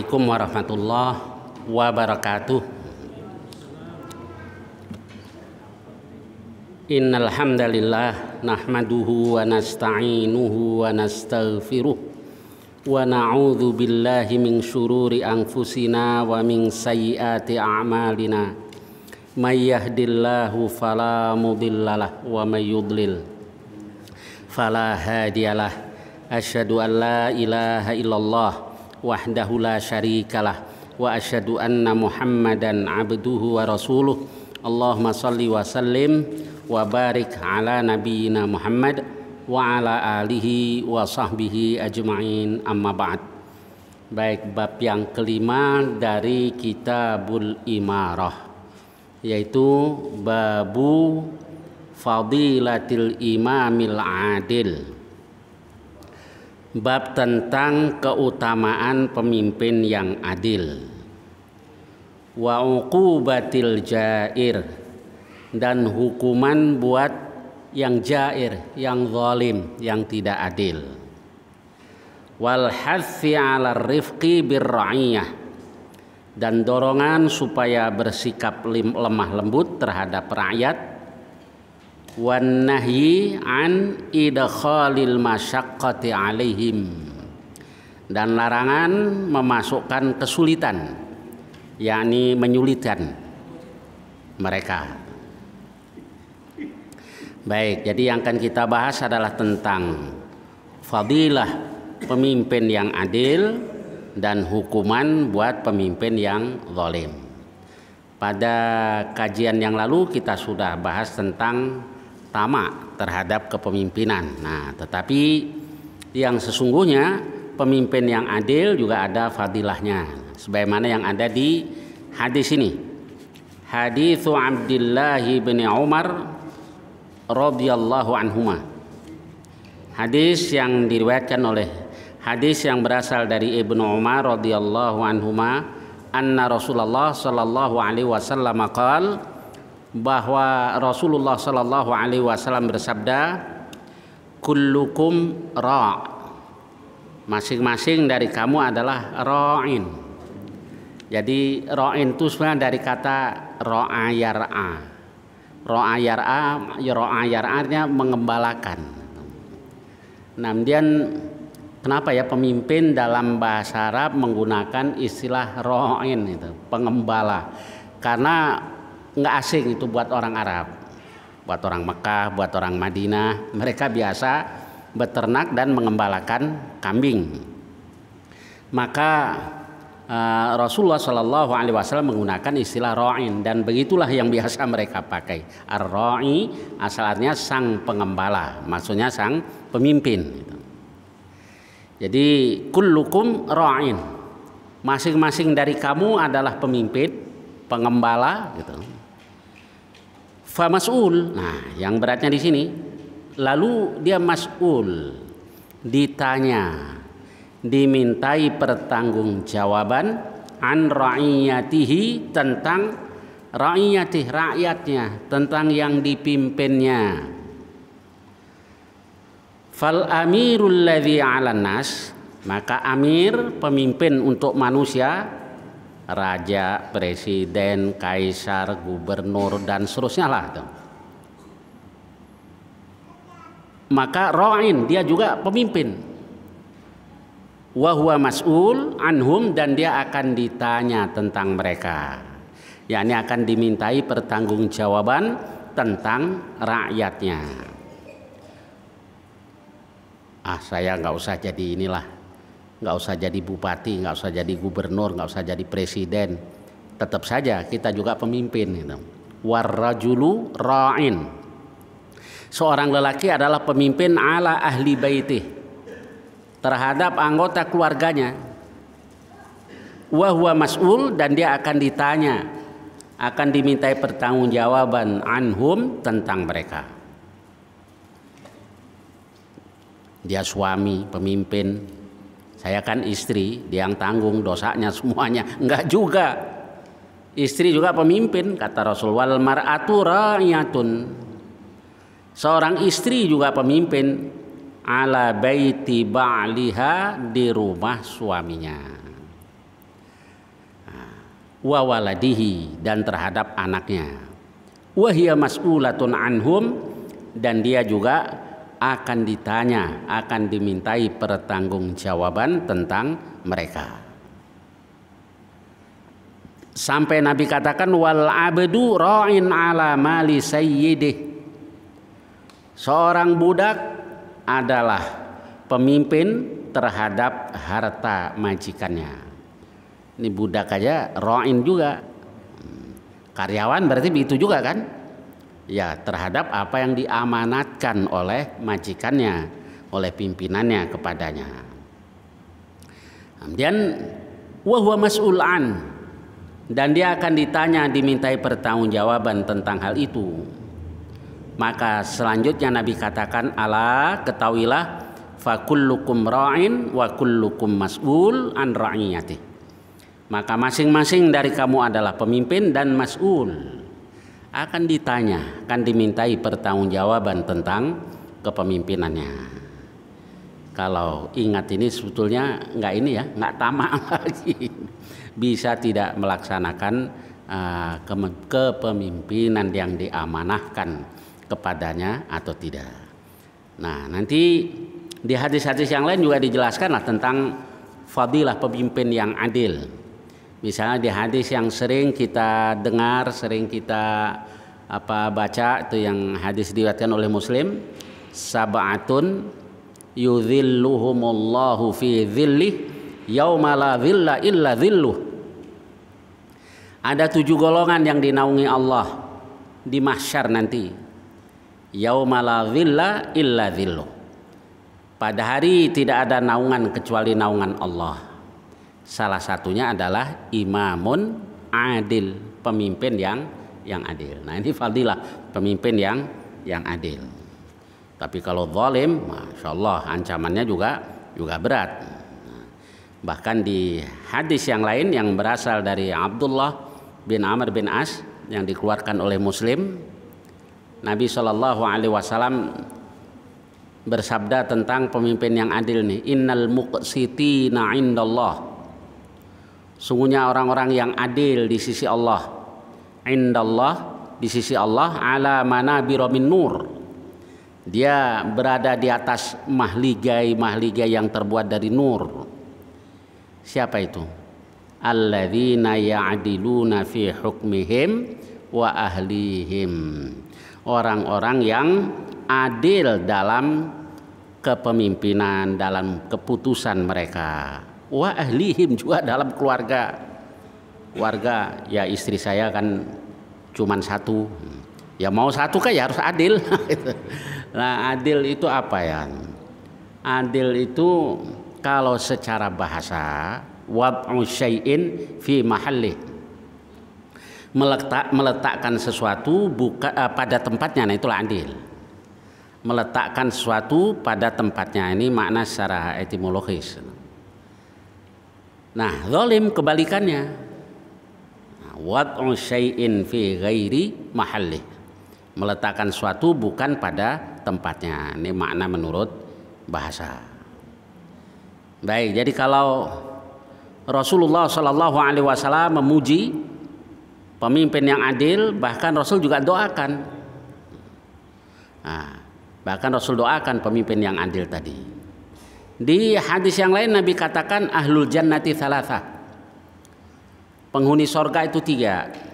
Assalamualaikum warahmatullahi wabarakatuh. Innal hamdalillah nahmaduhu wa nasta'inuhu wa nastaghfiruh wa na'udzu billahi min syururi anfusina wa min sayyiati a'malina. May yahdihillahu fala mudhillalah wa may yudlil fala hadiyalah. Asyhadu an la ilaha illallah wahdahu la syarikalah wa asyhadu anna Muhammadan abduhu wa rasuluh. Allahumma shalli wa sallim wa barik ala nabiyyina Muhammad wa ala alihi wa sahbihi ajma'in, amma ba'd. Baik, bab yang kelima dari Kitabul Imarah, yaitu babu fadilatil imamil adil. Bab tentang keutamaan pemimpin yang adil. Wa uqubatil jair, dan hukuman buat yang jair, yang zalim, yang tidak adil. Wal hathi 'ala rifqi birra'iyah, dan dorongan supaya bersikap lemah lembut terhadap rakyat. Wan nahyi an idkhalil masyaqqati 'alaihim, dan larangan memasukkan kesulitan, yakni menyulitkan mereka. Baik, jadi yang akan kita bahas adalah tentang fadilah pemimpin yang adil dan hukuman buat pemimpin yang zalim. Pada kajian yang lalu kita sudah bahas tentang tamak terhadap kepemimpinan. Nah, tetapi yang sesungguhnya pemimpin yang adil juga ada fadilahnya, sebagaimana yang ada di hadis ini. Haditsu Abdullah bin Umar radhiyallahu anhuma. Hadis yang diriwayatkan hadis yang berasal dari Ibnu Umar radhiyallahu anhuma, anna Rasulullah sallallahu alaihi wasallam qaal, bahwa Rasulullah sallallahu alaihi wasallam bersabda, kullukum ra', masing-masing dari kamu adalah ra'in. Jadi ra'in itu sebenarnya dari kata ra'a yar'a. Ra'a yar'a artinya mengembalakan. Nah, kemudian kenapa ya pemimpin dalam bahasa Arab menggunakan istilah ra'in itu, pengembala? Karena nggak asing itu buat orang Arab, buat orang Mekah, buat orang Madinah. Mereka biasa beternak dan mengembalakan kambing. Maka Rasulullah Shallallahu Alaihi Wasallam menggunakan istilah ra'in, dan begitulah yang biasa mereka pakai. Ar-ra'i asalnya sang pengembala, maksudnya sang pemimpin. Jadi kullukum ra'in, masing-masing dari kamu adalah pemimpin, pengembala, gitu. Famas'ul, nah yang beratnya di sini, lalu dia mas'ul, ditanya, dimintai pertanggungjawaban an ra'iyatihi, tentang ra'iyatih, rakyatnya, tentang yang dipimpinnya. Fal amirul ladzi 'alan nas, maka amir, pemimpin untuk manusia, raja, presiden, kaisar, gubernur, dan seterusnya lah tuh. Maka ra'in, dia juga pemimpin. Wa huwa mas'ul anhum, dan dia akan ditanya tentang mereka, yakni akan dimintai pertanggungjawaban tentang rakyatnya. Saya nggak usah jadi inilah, nggak usah jadi bupati, nggak usah jadi gubernur, nggak usah jadi presiden, tetap saja kita juga pemimpin. Warrajulu ra'in, seorang lelaki adalah pemimpin ala ahli baitih, terhadap anggota keluarganya. Wa huwa mas'ul, dan dia akan ditanya, akan dimintai pertanggungjawaban anhum, tentang mereka. Dia suami, pemimpin, saya kan istri, dia yang tanggung dosanya semuanya. Enggak juga, istri juga pemimpin, kata Rasul. Wal mar'atu ra'iyatun, seorang istri juga pemimpin ala baiti ba'liha, di rumah suaminya. wa waladihi, dan terhadap anaknya. Wa hiya mas'ulatun anhum, dan dia juga akan ditanya, akan dimintai pertanggungjawaban tentang mereka. Sampai Nabi katakan wal abdu ra'in ala mali sayyidih. Seorang budak adalah pemimpin terhadap harta majikannya. Ini budak aja ra'in juga. Karyawan berarti begitu juga kan? Ya, terhadap apa yang diamanatkan oleh majikannya, oleh pimpinannya kepadanya. Kemudian wa huwa mas'ulan, dan dia akan ditanya, dimintai pertanggungjawaban tentang hal itu. Maka selanjutnya Nabi katakan, ala, ketahuilah, fakullukum ra'in wa kullukum mas'ul an ra'iyatih. Maka masing-masing dari kamu adalah pemimpin dan mas'ul, akan ditanya, akan dimintai pertanggungjawaban tentang kepemimpinannya. Kalau ingat ini sebetulnya nggak ini ya, nggak tamak lagi, bisa tidak melaksanakan kepemimpinan yang diamanahkan kepadanya atau tidak. Nah, nanti di hadis-hadis yang lain juga dijelaskanlah tentang fadilah pemimpin yang adil. Misalnya di hadis yang sering kita dengar, sering kita baca, itu yang hadis diriwayatkan oleh Muslim, sab'atun yudhilluhumullahu fi dhillih yauma la dhilla illa dhilluh. Ada 7 golongan yang dinaungi Allah di mahsyar nanti. Yauma la dhilla illa dhilluh. Pada hari tidak ada naungan kecuali naungan Allah. Salah satunya adalah imamun adil, pemimpin yang adil. Nah, ini fadilah pemimpin yang adil. Tapi kalau zalim, masya Allah ancamannya juga berat. Bahkan di hadis yang lain yang berasal dari Abdullah bin Amr bin As yang dikeluarkan oleh Muslim, Nabi SAW bersabda tentang pemimpin yang adil nih, innal muqsitina indallah. Sungguhnya orang-orang yang adil di sisi Allah, indallah, di sisi Allah, ala manabira min nur. Dia berada di atas mahligai yang terbuat dari nur. Siapa itu? Alladzina ya'diluna fi hukmihim wa ahlihim. Orang-orang yang adil dalam kepemimpinan, dalam keputusan mereka. Wa ahlihim, juga dalam keluarga. Keluarga, ya istri saya kan cuman satu. Ya mau satu kan ya harus adil. Nah, adil itu apa ya? Adil itu kalau secara bahasa wad'u syai'in fi mahallih. Meletakkan sesuatu pada tempatnya, nah itulah adil. Meletakkan sesuatu pada tempatnya, ini makna secara etimologis. Nah, zalim kebalikannya. Wad'u syai'in fi ghairi mahallih. Meletakkan sesuatu bukan pada tempatnya. Ini makna menurut bahasa. Baik, jadi kalau Rasulullah SAW memuji pemimpin yang adil, bahkan Rasul juga doakan. Nah, bahkan Rasul doakan pemimpin yang adil tadi. Di hadis yang lain Nabi katakan ahlul jannati thalathah. Penghuni sorga itu 3.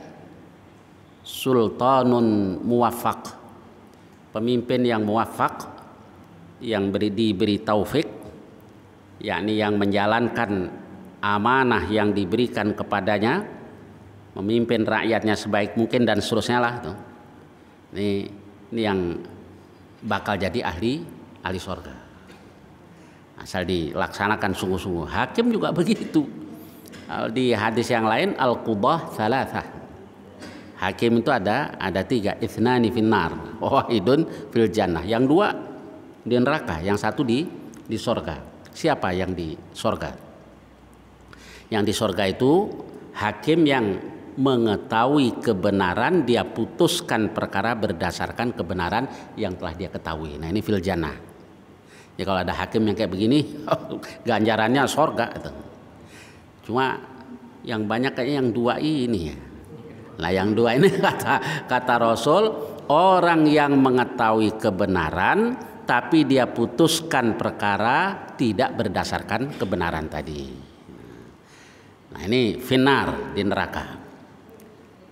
Sultanun muwaffaq, pemimpin yang muwaffaq, yang diberi taufik, yakni yang menjalankan amanah yang diberikan kepadanya, memimpin rakyatnya sebaik mungkin dan seterusnya lah tuh. Ini yang bakal jadi ahli sorga, asal dilaksanakan sungguh-sungguh. Hakim juga begitu. Di hadis yang lain al-qudah thalathah. Hakim itu ada 3, ithnani finnar, wahidun fil jannah. Yang 2 di neraka, yang 1 di sorga. Siapa yang di sorga? Yang di sorga itu hakim yang mengetahui kebenaran, dia putuskan perkara berdasarkan kebenaran yang telah dia ketahui. Nah, ini fil jannah. Ya, kalau ada hakim yang kayak begini, ganjarannya sorga. Cuma Yang banyak kayaknya yang dua ini ya. Nah yang dua ini kata Rasul, orang yang mengetahui kebenaran tapi dia putuskan perkara tidak berdasarkan kebenaran tadi. Nah ini finar, di neraka.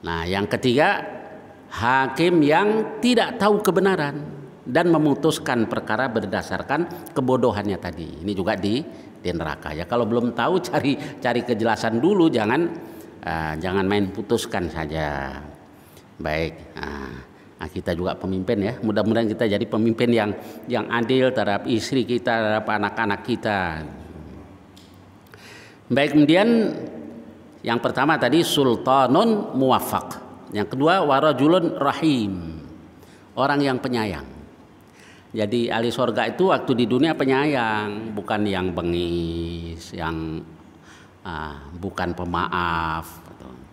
Nah yang ketiga, hakim yang tidak tahu kebenaran dan memutuskan perkara berdasarkan kebodohannya tadi. Ini juga di neraka ya. Kalau belum tahu cari kejelasan dulu, jangan main putuskan saja. Baik. Nah, kita juga pemimpin ya. Mudah-mudahan kita jadi pemimpin yang adil terhadap istri kita, terhadap anak-anak kita. Baik, kemudian yang pertama tadi sultanun muwafaq. Yang kedua warajulun rahim. Orang yang penyayang. Jadi ahli surga itu waktu di dunia penyayang, bukan yang bengis, yang bukan pemaaf,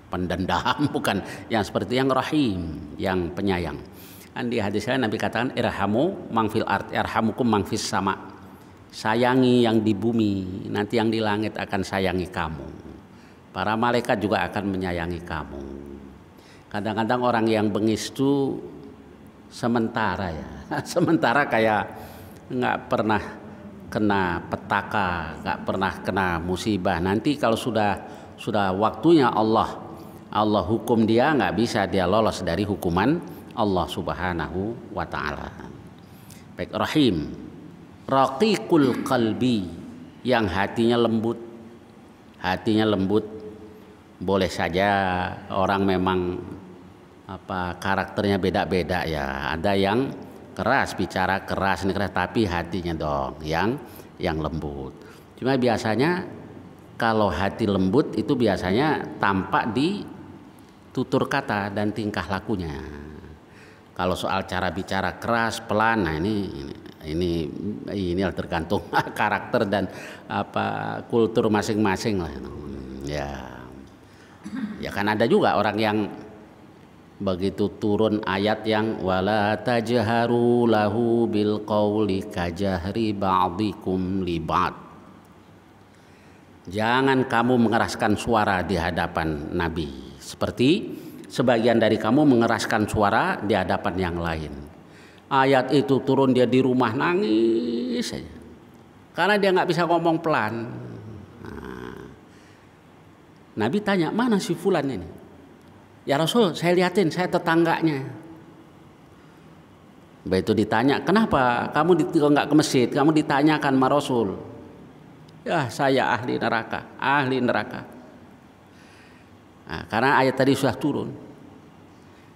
pendendam, bukan yang seperti yang rahim, yang penyayang. Kan di hadis lain Nabi katakan irhamu mangfil art, irhamukum mangfis sama. Sayangi yang di bumi, nanti yang di langit akan sayangi kamu. Para malaikat juga akan menyayangi kamu. Kadang-kadang orang yang bengis itu sementara ya, sementara kayak nggak pernah kena petaka, nggak pernah kena musibah. Nanti kalau sudah waktunya Allah hukum dia, nggak bisa dia lolos dari hukuman Allah Subhanahu wa Ta'ala. Baik, rahim, raqiqul qalbi, yang hatinya lembut. Boleh saja orang memang karakternya beda-beda ya. Ada yang keras, bicara keras, tapi hatinya dong yang lembut. Cuma biasanya kalau hati lembut itu biasanya tampak di tutur kata dan tingkah lakunya. Kalau soal cara bicara keras, pelan, nah ini tergantung karakter dan kultur masing-masing lah. Ya kan ada juga orang yang begitu turun ayat yang wala tajharu lahu bil qauli kajahri ba'dikum li ba'd. Jangan kamu mengeraskan suara di hadapan Nabi seperti sebagian dari kamu mengeraskan suara di hadapan yang lain. Ayat itu turun, dia di rumah nangis saja karena dia nggak bisa ngomong pelan. Nabi tanya, mana si fulan ini? Ya Rasul, saya liatin, saya tetangganya. Begitu ditanya, kenapa kamu nggak ke masjid? Kamu ditanyakan sama Rasul. Ya saya ahli neraka. Nah, karena ayat tadi sudah turun.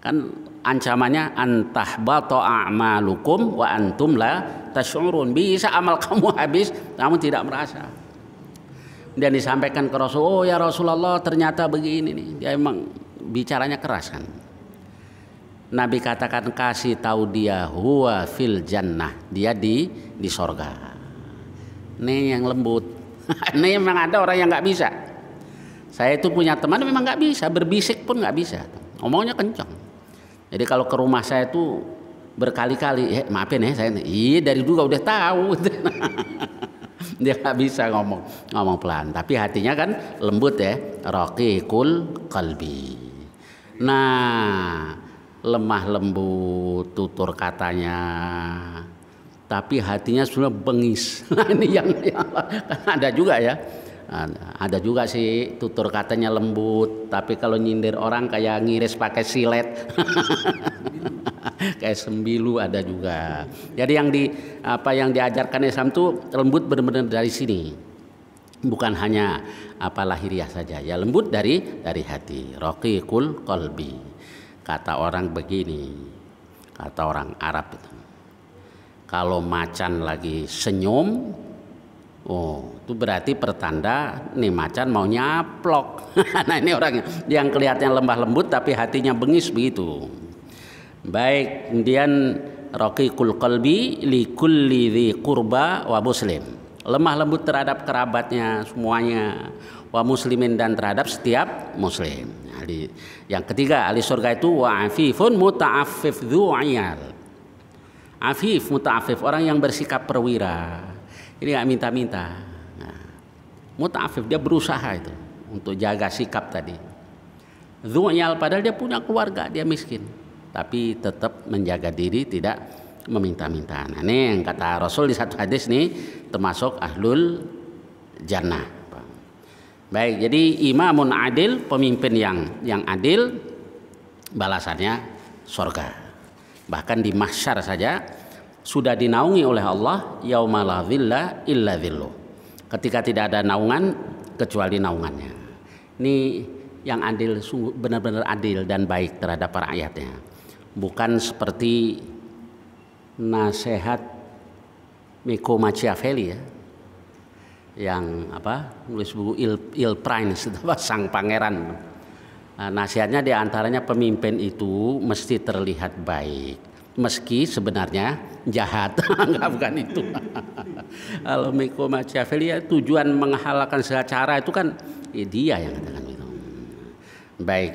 Kan ancamannya antahbata a'malukum wa antum la tash'urun. Bisa amal kamu habis, kamu tidak merasa. Dan disampaikan ke Rasul, oh ya Rasulullah ternyata begini nih. Dia emang bicaranya keras kan. Nabi katakan kasih tahu dia huwa fil jannah, dia di sorga. Ini yang lembut. Ini memang ada orang yang nggak bisa. Saya itu punya teman memang nggak bisa, berbisik pun nggak bisa. Ngomongnya kencang. Jadi kalau ke rumah saya itu berkali-kali, maafin ya saya, dari dulu udah tahu. Dia nggak bisa ngomong pelan, tapi hatinya kan lembut ya, raqiqul qalbi. Nah, lemah lembut tutur katanya, tapi hatinya sudah bengis. Nah, ini yang ada juga ya, ada juga sih tutur katanya lembut, tapi kalau nyindir orang kayak ngiris pakai silet. Kayak sembilu ada juga. Jadi yang diajarkan Islam itu lembut benar-benar dari sini. Bukan hanya lahiriah saja. Ya lembut dari hati. Raqiqul qalbi. Kata orang begini. Kata orang Arab itu. Kalau macan lagi senyum, itu berarti pertanda nih macan mau nyaplok. Nah, ini orang yang kelihatannya lembah lembut tapi hatinya bengis begitu. Baik, kemudian raqiqul qalbi li kulli dzi qurba wa muslim. Lemah lembut terhadap kerabatnya semuanya, wa muslimin dan terhadap setiap muslim. Yang ketiga, ahli surga itu wa afifun muta'affif dzu'iyal. Afif muta'affif, orang yang bersikap perwira. Ini enggak minta-minta. Nah, muta'affif dia berusaha itu. untuk jaga sikap tadi. Dzu'yal padahal dia punya keluarga, dia miskin, tapi tetap menjaga diri, tidak meminta-minta. Nah, ini yang kata Rasul di satu hadis nih termasuk ahlul jannah. Baik, jadi imamun adil, pemimpin yang adil, balasannya surga. Bahkan di mahsyar saja sudah dinaungi oleh Allah, yauma la dhilla illa dhilluh. Ketika tidak ada naungan kecuali naungannya. Ini yang adil, sungguh benar-benar adil dan baik terhadap rakyatnya. Bukan seperti nasihat Miko Machiavelli ya, yang nulis buku Il Prince, sang pangeran. Nasihatnya diantaranya pemimpin itu mesti terlihat baik, meski sebenarnya jahat. Bukan itu. Kalau Miko Machiavelli ya, tujuan menghalalkan segala cara itu kan dia yang katakan itu. Baik,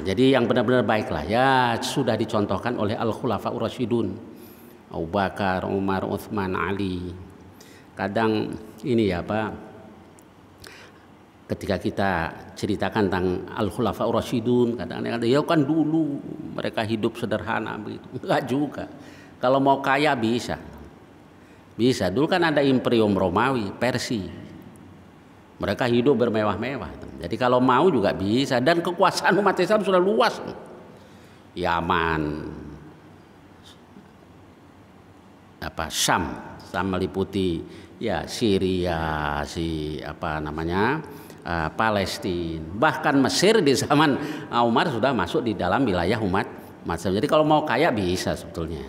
jadi yang benar-benar baiklah ya sudah dicontohkan oleh Al-Khulafaur Rasyidun, Abu Bakar, Umar, Utsman, Ali. Kadang ini ya Pak, ketika kita ceritakan tentang Al-Khulafaur Rasyidun, kadang-kadang ya kan dulu mereka hidup sederhana begitu. Enggak juga. Kalau mau kaya bisa. Bisa. Dulu kan ada Imperium Romawi, Persia. Mereka hidup bermewah-mewah. Jadi kalau mau juga bisa, dan kekuasaan umat Islam sudah luas. Yaman, Syam meliputi ya Syria, Palestina, bahkan Mesir di zaman Umar sudah masuk di dalam wilayah umat Islam. Jadi kalau mau kaya bisa sebetulnya.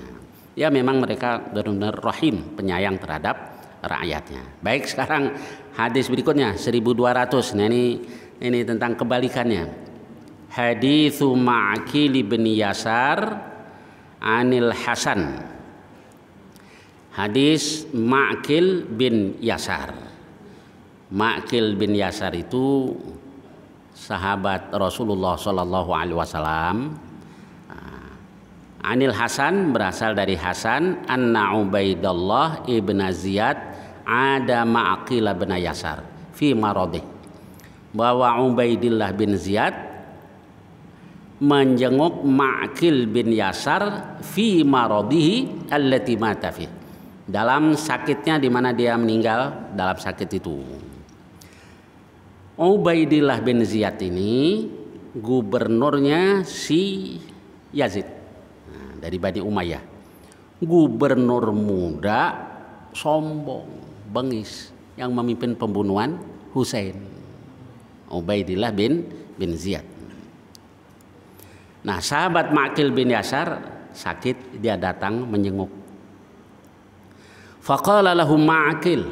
Ya memang mereka benar-benar rahim, penyayang terhadap rakyatnya. Baik, sekarang hadis berikutnya 1200. Nah ini tentang kebalikannya. Haditsu Ma'qil bin Yasar anil Hasan. Hadis Ma'qil bin Yasar. Ma'qil bin Yasar itu sahabat Rasulullah Shallallahu Alaihi Wasallam. Anil Hasan, berasal dari Hasan, anna Ubaidullah ibn Ziyad ada Ma'qil bin Yasar fi maradih, bahwa Ubaidillah bin Ziyad menjenguk Ma'qil bin Yasar fi maradihi allati mata fi, dalam sakitnya di mana dia meninggal dalam sakit itu. Ubaidillah bin Ziyad ini gubernurnya si Yazid dari Bani Umayyah, gubernur muda, sombong, bengis, yang memimpin pembunuhan Husain. Ubaidillah bin Ziyad. Nah, sahabat Ma'qil bin Yasar sakit, dia datang menjenguk. Faqala lahu Ma'qil,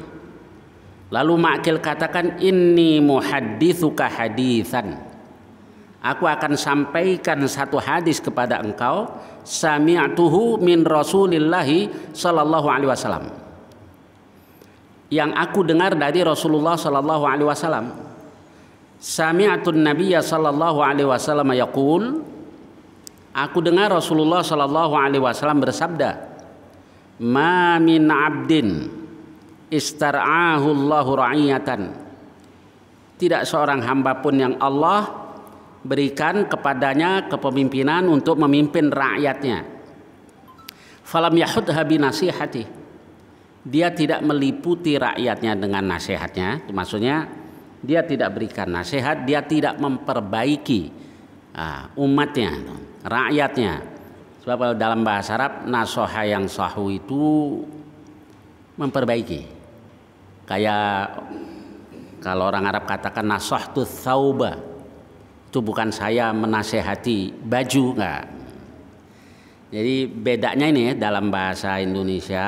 lalu Ma'qil katakan, inni muhadditsuka haditsan, aku akan sampaikan satu hadis kepada engkau, sami'tuhu min Rasulillahi sallallahu alaihi wasallam, yang aku dengar dari Rasulullah sallallahu alaihi wasallam. Sami'tun Nabiyya sallallahu alaihi wasallam yaqul, aku dengar Rasulullah sallallahu alaihi wasallam bersabda, ma min 'abdin istar'ahu Allahu ra'iyatan, tidak seorang hamba pun yang Allah berikan kepadanya kepemimpinan untuk memimpin rakyatnya, falam yahudha bi nasihati, dia tidak meliputi rakyatnya dengan nasihatnya. Maksudnya dia tidak berikan nasihat, dia tidak memperbaiki umatnya, rakyatnya. Sebab dalam bahasa Arab nasoha yang sahu itu memperbaiki. Kayak kalau orang Arab katakan nasohtu thauba, itu bukan saya menasehati baju, enggak. Jadi bedanya ini ya, dalam bahasa Indonesia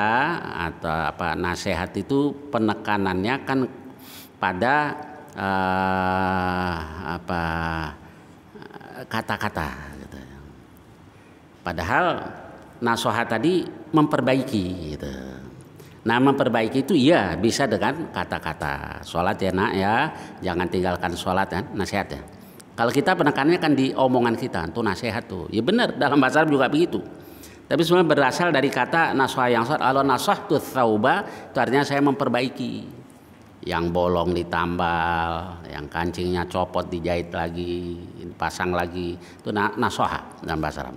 atau nasihat itu penekanannya kan pada kata-kata gitu. Padahal nasihat tadi memperbaiki gitu. Nah, memperbaiki itu ya bisa dengan kata-kata. Sholat ya nak ya, jangan tinggalkan sholat kan, nasihat ya. Kalau kita penekanannya kan di omongan kita, itu nasihat tuh. Ya benar, dalam bahasa Arab juga begitu. Tapi sebenarnya berasal dari kata nasah yang sah. Kalau nasah tuh thauba, itu artinya saya memperbaiki. yang bolong ditambal, yang kancingnya copot dijahit lagi, pasang lagi, itu nasihat dalam bahasa Arab.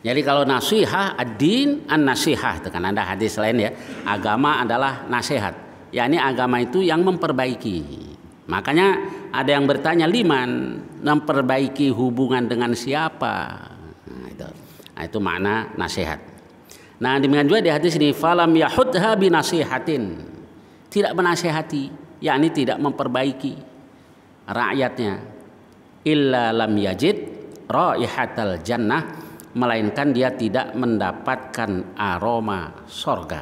Jadi kalau nasihat, ad-din an-nasihah, itu kan ada hadis lain ya, agama adalah nasihat, yakni agama itu yang memperbaiki. Makanya ada yang bertanya, liman, memperbaiki hubungan dengan siapa? Nah, itu makna nasihat. Nah, demikian juga di hadis ini, falam yahudha binasihatin, tidak menasihati, yakni tidak memperbaiki rakyatnya, illa lam yajid raihatal jannah, melainkan dia tidak mendapatkan aroma sorga.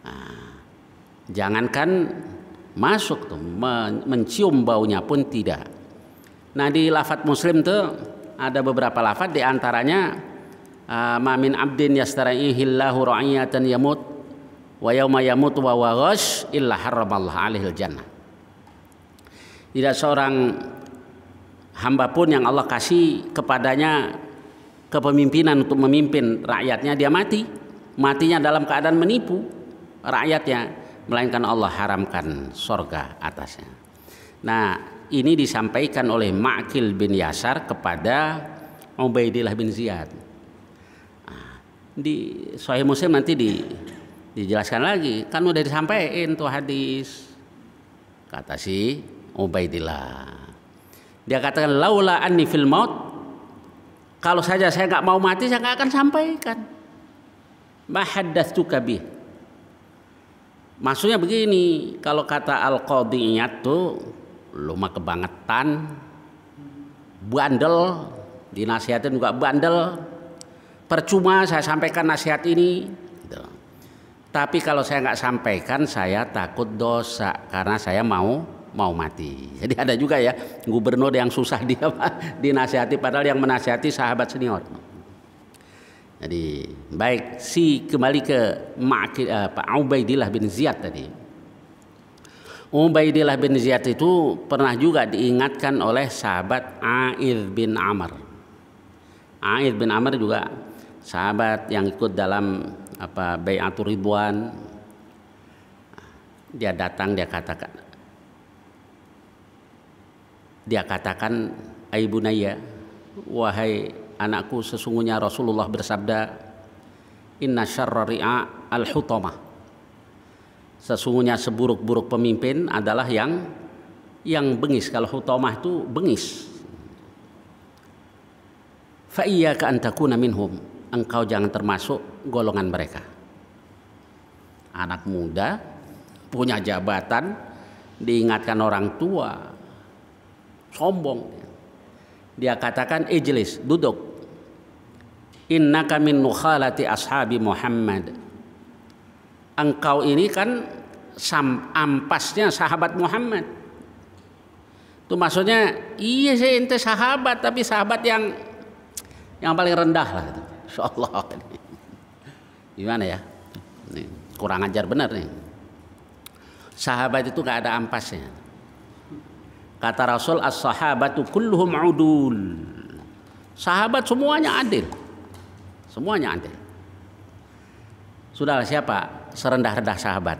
Nah, jangankan masuk tuh, mencium baunya pun tidak. Nah, di lafadz Muslim tuh ada beberapa lafadz, di antaranya ma min abdin yastarihillahu ra'iyatan yamut wa yauma yamut wa ghash illa harramallahu alaihil jannah. Tidak seorang hamba pun yang Allah kasih kepadanya kepemimpinan untuk memimpin rakyatnya, dia matinya dalam keadaan menipu rakyatnya, melainkan Allah haramkan sorga atasnya. Nah, ini disampaikan oleh Ma'qil bin Yasar kepada Ubaidillah bin Ziyad. Di Sahih Muslim nanti dijelaskan lagi, kan udah disampaikan tuh hadis. Kata si Ubaidillah, dia katakan, laula anni fil maut, kalau saja saya nggak mau mati, saya nggak akan sampaikan. Ma haddatsuka bih. Maksudnya begini, kalau kata Al-Qadhi Iyad tuh, lu mah kebangetan, bandel, dinasihatin juga bandel, percuma saya sampaikan nasihat ini. Tapi kalau saya nggak sampaikan, saya takut dosa karena saya mau mati. Jadi ada juga ya gubernur yang susah dia dinasihati, padahal yang menasihati sahabat senior. Jadi baik, kembali ke Pak Ubaidillah bin Ziyad tadi. Ubaidillah bin Ziyad itu pernah juga diingatkan oleh sahabat A'idh bin Amr. A'idh bin Amr juga sahabat yang ikut dalam Bai'atur Ridwan. Dia datang, dia katakan, ai bunayya, wahai anakku, sesungguhnya Rasulullah bersabda, inna syarra ri'a al-hutamah, sesungguhnya seburuk-buruk pemimpin adalah yang bengis. Kalau hutamah itu bengis. Fa iyyaka an takuna minhum, engkau jangan termasuk golongan mereka. Anak muda punya jabatan, diingatkan orang tua, sombong. Dia katakan, ijlis, duduk, innaka min nukhalati ashabi Muhammad, engkau ini kan ampasnya sahabat Muhammad. Itu maksudnya, iya saya ente sahabat, tapi sahabat yang paling rendah lah, insyaallah. Gimana ya? Nih, kurang ajar benar nih. Sahabat itu gak ada ampasnya. Kata Rasul, as-sahabatu kulluhum udul. Sahabat semuanya adil. Semuanya adil. Sudahlah, siapa serendah-rendah sahabat?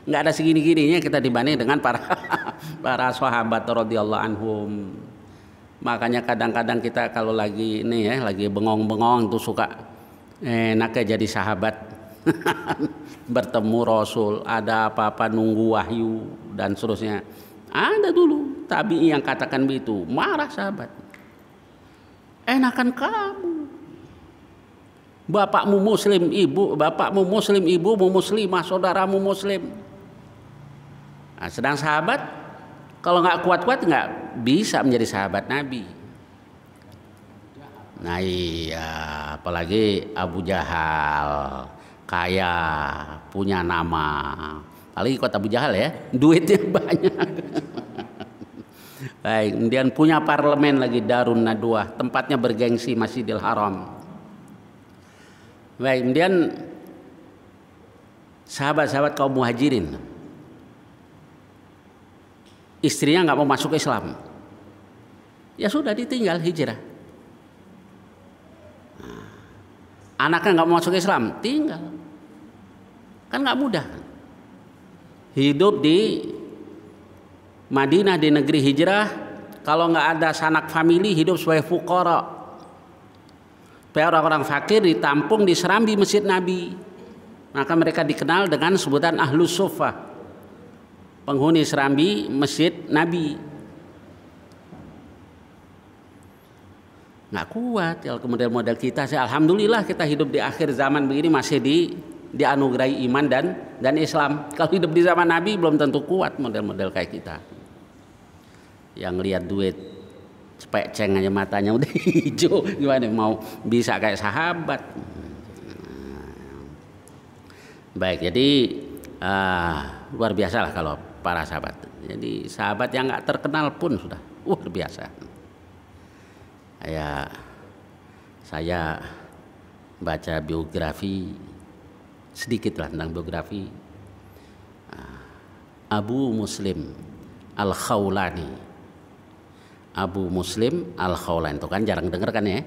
Nggak ada segini-gininya kita dibanding dengan para sahabat radhiyallahu anhum. Makanya kadang-kadang kita kalau lagi lagi bengong-bengong tuh suka enaknya jadi sahabat. Bertemu Rasul, ada apa-apa nunggu wahyu dan seterusnya. Ada dulu tabi'i yang katakan begitu, marah sahabat. Enakan kamu, bapakmu muslim, ibumu muslimah, saudaramu muslim. Nah, sedang sahabat kalau nggak kuat-kuat nggak bisa menjadi sahabat Nabi. Nah iya, apalagi Abu Jahal, kaya, punya nama. Apalagi kota Abu Jahal ya, duitnya banyak. Baik, kemudian punya parlemen lagi, Darun Nadwah, tempatnya bergengsi, Masjidil Haram. Baik, kemudian sahabat-sahabat kaum muhajirin, istrinya nggak mau masuk Islam, ya sudah ditinggal hijrah. Anaknya nggak mau masuk Islam, tinggal, kan nggak mudah. hidup di Madinah di negeri hijrah, kalau nggak ada sanak famili hidup sebagai fuqara. Orang-orang fakir ditampung di serambi masjid Nabi. Maka mereka dikenal dengan sebutan Ahlus Suffah, penghuni serambi masjid Nabi. Nggak kuat kalau kemudian model kita sih, alhamdulillah kita hidup di akhir zaman begini masih dianugerahi iman dan Islam. Kalau hidup di zaman Nabi belum tentu kuat model-model kayak kita. Yang lihat duit cepek-ceng aja matanya udah hijau, gimana mau bisa kayak sahabat. Baik, jadi luar biasa lah kalau para sahabat. Jadi sahabat yang nggak terkenal pun sudah luar biasa. Ya, saya baca biografi sedikit lah tentang biografi Abu Muslim Al-Khawlani. Abu Muslim Al-Khawlani itu kan jarang dengar kan ya.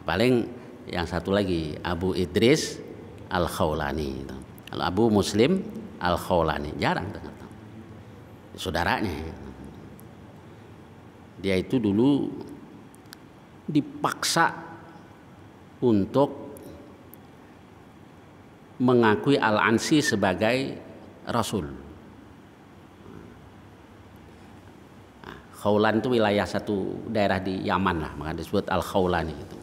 Paling yang satu lagi Abu Idris Al-Khawlani. Kalau Abu Muslim Al-Khawlani jarang dengar. Saudaranya. Dia itu dulu dipaksa untuk mengakui Al-Ansi sebagai Rasul. Khawlan itu wilayah satu daerah di Yaman lah, maka disebut Al-Khawlani itu.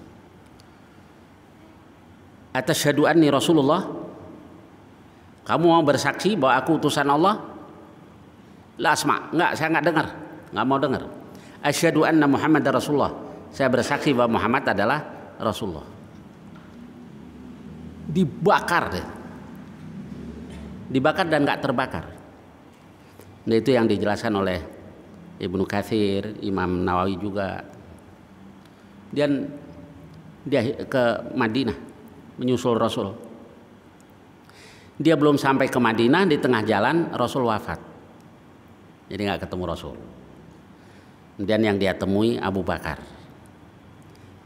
Atasyhadu anni Rasulullah? Kamu mau bersaksi bahwa aku utusan Allah? La asma, enggak, saya enggak dengar, enggak mau dengar. Asyhadu anna Muhammadar Rasulullah. Saya bersaksi bahwa Muhammad adalah Rasulullah. Dibakar deh. Dibakar dan enggak terbakar. Nah, itu yang dijelaskan oleh Ibnu Katsir, Imam Nawawi juga. Dan dia ke Madinah menyusul Rasul. Dia belum sampai ke Madinah, di tengah jalan Rasul wafat. Jadi nggak ketemu Rasul. Dan yang dia temui Abu Bakar.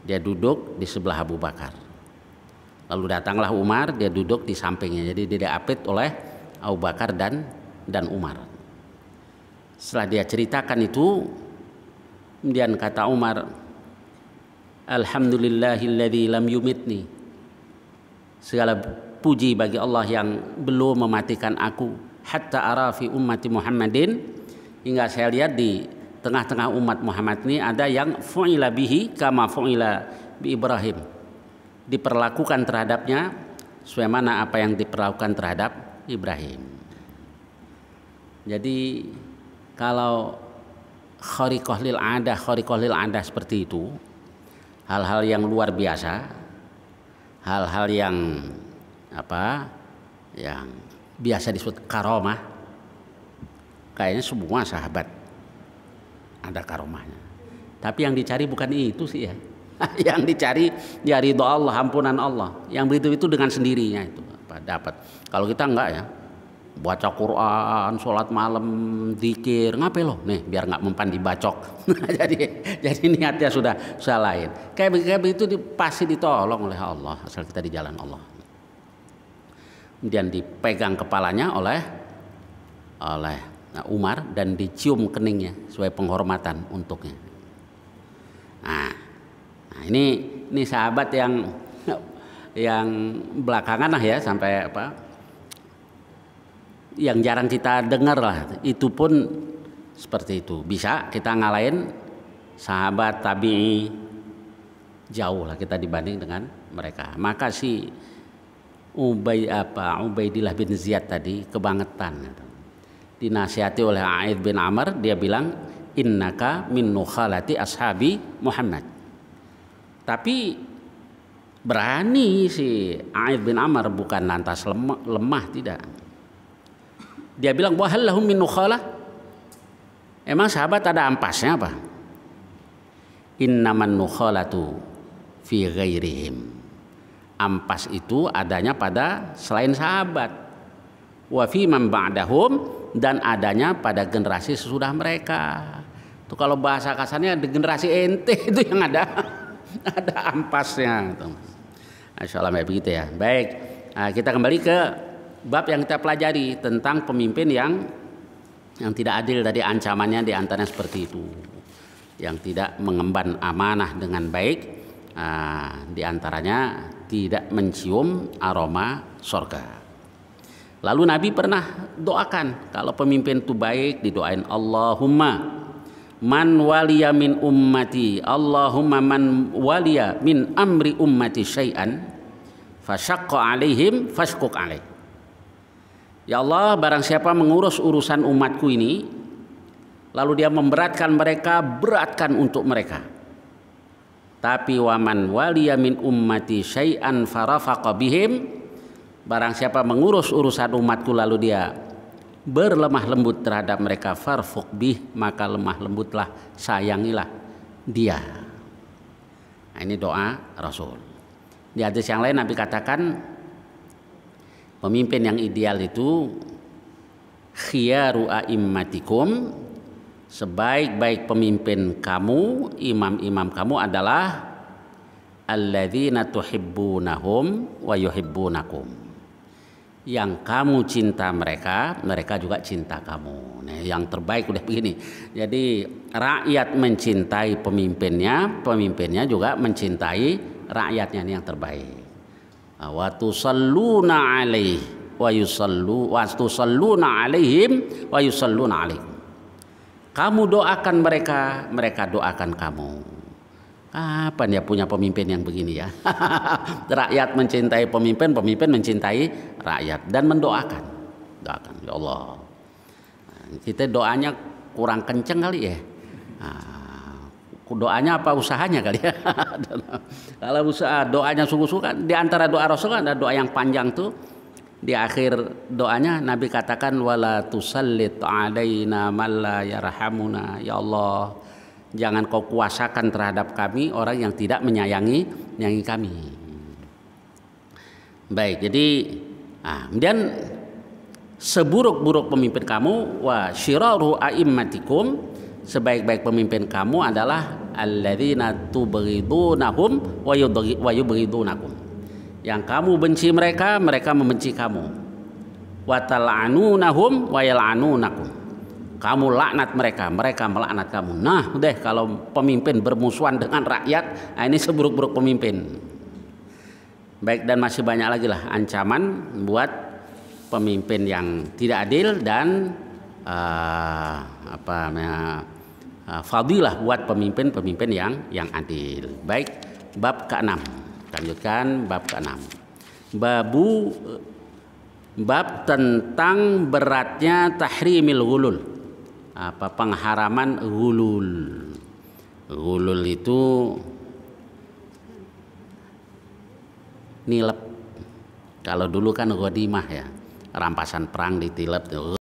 Dia duduk di sebelah Abu Bakar. Lalu datanglah Umar, dia duduk di sampingnya. Jadi dia diapit oleh Abu Bakar dan Umar. Setelah dia ceritakan itu, kemudian kata Umar, Alhamdulillahilladzi lam yumitni. Segala puji bagi Allah yang belum mematikan aku. Hatta ara fi ummati Muhammadin. Hingga saya lihat di tengah-tengah umat Muhammad ini ada yang fu'ila bihi kama fu'ila bi Ibrahim. Diperlakukan terhadapnya sebagaimana apa yang diperlakukan terhadap Ibrahim. Jadi kalau khariqah lil adah seperti itu, hal-hal yang luar biasa, hal-hal yang yang biasa disebut karomah, kayaknya semua sahabat ada karomahnya. Tapi yang dicari bukan itu sih ya. Yang dicari ya ridho Allah, ampunan Allah. Yang begitu itu dengan sendirinya itu dapat. Kalau kita enggak ya, baca Quran, sholat malam, zikir, ngapain loh? Nih biar nggak mempan dibacok. jadi niatnya sudah lain. Kayak begitu pasti ditolong oleh Allah asal kita di jalan Allah. Kemudian dipegang kepalanya oleh Umar dan dicium keningnya sebagai penghormatan untuknya. Nah ini sahabat yang belakangan lah ya sampai yang jarang kita dengar lah, itu pun seperti itu. Bisa kita ngalahin sahabat tabi'i, jauh lah kita dibanding dengan mereka. Maka si Ubaidillah bin Ziyad tadi kebangetan, dinasihati oleh A'id bin Amr, dia bilang innaka min nukhalati ashabi Muhammad. Tapi berani si A'id bin Amr, bukan lantas lemah tidak. Dia bilang wahal lahum min nukhalah. Emang sahabat ada ampasnya apa? Innaman nukhalatu fi ghairihim. Ampas itu adanya pada selain sahabat. Wa fi man ba'dahum, dan adanya pada generasi sesudah mereka. Itu kalau bahasa kasarnya generasi ente itu yang ada ampasnya. Insyaallah begitu ya. Baik, kita kembali ke bab yang kita pelajari tentang pemimpin yang tidak adil. Dari ancamannya diantaranya seperti itu, yang tidak mengemban amanah dengan baik, diantaranya tidak mencium aroma sorga. Lalu Nabi pernah doakan kalau pemimpin itu baik, didoain Allahumma man waliya min ummati, Allahumma man waliya min amri ummati syai'an fasyaqqa alaihim fashquq alaih. Ya Allah, barang siapa mengurus urusan umatku ini lalu dia memberatkan mereka, beratkan untuk mereka. Tapi waman waliya min ummati syai'an farafaqa bihim, barang siapa mengurus urusan umatku lalu dia berlemah lembut terhadap mereka, farfuq bih, maka lemah lembutlah, sayangilah dia. Nah, ini doa Rasul. Di hadis yang lain Nabi katakan pemimpin yang ideal itu khiyaru a'immatikum, sebaik-baik pemimpin kamu, imam-imam kamu adalah alladzina tuhibbunahum wa yuhibbunakum, yang kamu cinta mereka, mereka juga cinta kamu. Nah, yang terbaik udah begini. Jadi rakyat mencintai pemimpinnya, pemimpinnya juga mencintai rakyatnya, ini yang terbaik. Wa tusalluna alaihi wa tusalluna alaihim wa yusalluna alaikum. Kamu doakan mereka, mereka doakan kamu. Kapan ya punya pemimpin yang begini ya? Rakyat mencintai pemimpin, pemimpin mencintai rakyat dan mendoakan. Doakan, ya Allah. Kita doanya kurang kenceng kali ya. Doanya apa usahanya kali ya? Kalau usaha doanya sungguh-sungguh, di antara doa Rasul ada doa yang panjang tuh. Di akhir doanya Nabi katakan wala tusallit alaina man la yarhamuna, ya Allah, jangan kau kuasakan terhadap kami orang yang tidak menyayangi kami. Baik, jadi kemudian seburuk-buruk pemimpin kamu, wa syiraru a'immatikum, sebaik-baik pemimpin kamu adalah alladzina tubghidunahum wa yubghidunakum, yang kamu benci mereka, mereka membenci kamu. Wa tal'anunahum wa yal'anunakum, kamu laknat mereka, mereka melaknat kamu. Nah, udah kalau pemimpin bermusuhan dengan rakyat, ini seburuk-buruk pemimpin. Baik, dan masih banyak lagi lah ancaman buat pemimpin yang tidak adil dan fadilah buat pemimpin-pemimpin yang adil. Baik, bab ke-6. Lanjutkan bab ke-6. Bab tentang beratnya tahrimil ghulul. Pengharaman ghulul. Ghulul itu nilep. Kalau dulu kan ghodimah ya, rampasan perang ditilep.